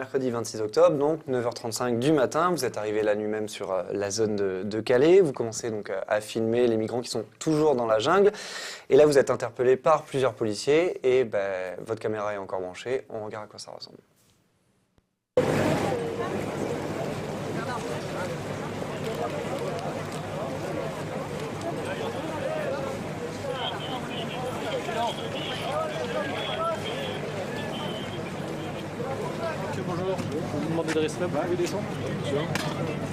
mercredi 26 octobre, donc 9h35 du matin. Vous êtes arrivé la nuit même sur la zone de Calais. Vous commencez donc à filmer les migrants qui sont toujours dans la jungle. Et là, vous êtes interpellé par plusieurs policiers et votre caméra est encore branchée. On regarde à quoi ça ressemble. Bonjour, vous me demandez de rester là, vous pouvez descendre.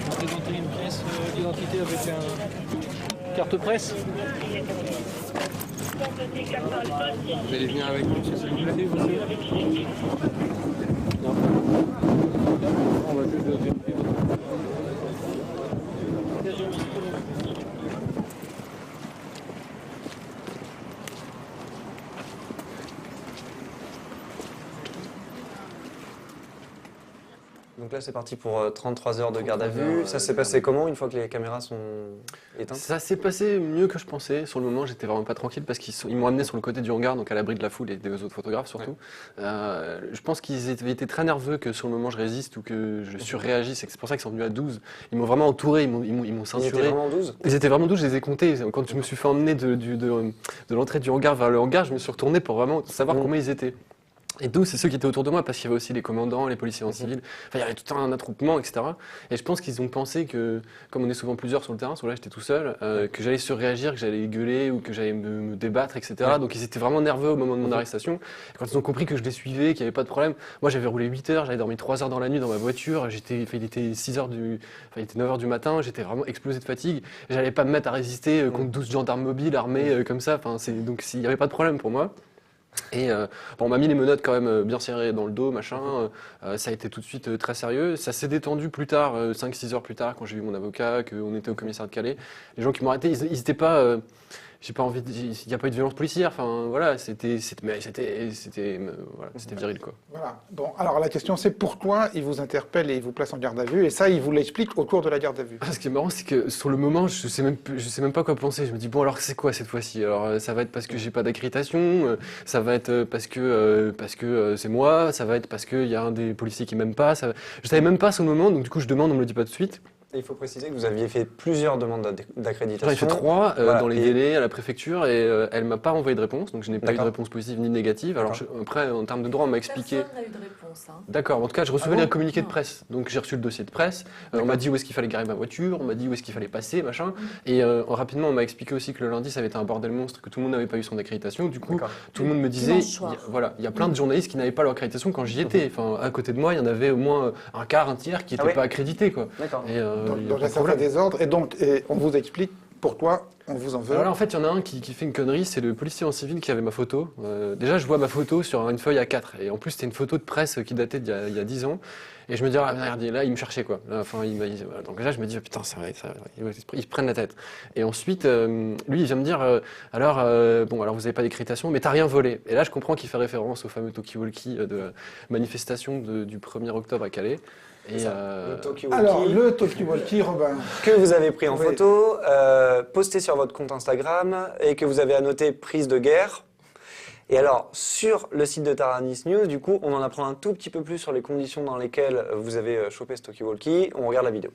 Vous présentez une pièce d'identité avec une carte presse. Vous allez venir avec nous, s'il vous plaît, monsieur. Non. On va juste vérifier votre... Donc là, c'est parti pour 33 heures de garde à vue. Ça s'est passé comment une fois que les caméras sont éteintes? Ça s'est passé mieux que je pensais. Sur le moment, j'étais vraiment pas tranquille parce qu'ils m'ont amené sur le côté du hangar, donc à l'abri de la foule et des autres photographes surtout. Ouais. Je pense qu'ils avaient été très nerveux que sur le moment je résiste ou que je surréagisse. C'est pour ça qu'ils sont venus à 12. Ils m'ont vraiment entouré, ils m'ont censuré. Ils étaient vraiment 12? Ils étaient vraiment 12, je les ai comptés. Quand je me suis fait emmener de l'entrée du hangar vers le hangar, je me suis retourné pour vraiment savoir comment ils étaient. Et 12, c'est ceux qui étaient autour de moi, parce qu'il y avait aussi les commandants, les policiers en civil. Enfin, il y avait tout un attroupement, etc. Et je pense qu'ils ont pensé que, comme on est souvent plusieurs sur le terrain, là j'étais tout seul, que j'allais surréagir, que j'allais gueuler ou que j'allais me débattre, etc. Ouais. Donc ils étaient vraiment nerveux au moment de mon arrestation. Et quand ils ont compris que je les suivais, qu'il n'y avait pas de problème, moi j'avais roulé 8 heures, j'avais dormi 3 heures dans la nuit dans ma voiture, il était 9 heures du matin, j'étais vraiment explosé de fatigue. J'allais pas me mettre à résister contre 12 gendarmes mobiles armés comme ça. Enfin, donc il n'y avait pas de problème pour moi. Et on m'a mis les menottes quand même bien serrées dans le dos, machin. Ça a été tout de suite très sérieux. Ça s'est détendu plus tard, 5-6 heures plus tard, quand j'ai vu mon avocat, qu'on était au commissariat de Calais. Les gens qui m'ont arrêté, ils étaient pas... j'ai pas envie il n'y a pas eu de violence policière, enfin voilà, c'était viril quoi. Voilà. Bon, alors la question c'est pourquoi ils vous interpellent et ils vous placent en garde à vue, et ça ils vous l'expliquent au cours de la garde à vue. Ce qui est marrant, c'est que sur le moment, je sais même pas quoi penser. Je me dis bon, alors c'est quoi cette fois-ci? Alors ça va être parce que j'ai pas d'accréditation, ça va être parce que c'est moi, ça va être parce qu'il y a un des policiers qui m'aime pas. Je savais même pas sur le moment, donc du coup je demande, on me le dit pas tout de suite. Et il faut préciser que vous aviez fait plusieurs demandes d'accréditation. J'en ai fait 3 dans les délais à la préfecture et elle m'a pas envoyé de réponse, donc je n'ai pas eu de réponse positive ni négative. Alors après, en termes de droit, on m'a expliqué... Personne n'a eu de réponse. Hein. D'accord, en tout cas, je recevais les communiqués de presse, donc j'ai reçu le dossier de presse. On m'a dit où est-ce qu'il fallait garer ma voiture, on m'a dit où est-ce qu'il fallait passer, machin. Et rapidement, on m'a expliqué aussi que le lundi, ça avait été un bordel monstre, que tout le monde n'avait pas eu son accréditation. Du coup, tout le monde me disait, il y a plein de journalistes qui n'avaient pas leur accréditation quand j'y étais. Enfin, à côté de moi, il y en avait au moins un quart, un tiers qui n'étaient pas accrédités, quoi. D'accord. Des ordres, et donc on vous explique pourquoi on vous en veut. Alors là, en fait, il y en a un qui fait une connerie, c'est le policier en civil qui avait ma photo. Déjà, je vois ma photo sur une feuille A4, et en plus, c'était une photo de presse qui datait d'il y a 10 ans. Et je me dis, ah merde, là, il me cherchait, quoi. Là, enfin, voilà. Donc là, je me dis, putain, c'est vrai, ils se prennent la tête. Et ensuite, lui, il vient me dire, alors vous avez pas d'accréditation, mais t'as rien volé. Et là, je comprends qu'il fait référence au fameux talkie-walkie de manifestation du 1er octobre à Calais. Et alors, le talkie-walkie, Robin. Que vous avez pris en photo, posté sur votre compte Instagram et que vous avez annoté prise de guerre. Et alors, sur le site de Taranis News, du coup, on en apprend un tout petit peu plus sur les conditions dans lesquelles vous avez chopé ce talkie-walkie. On regarde la vidéo.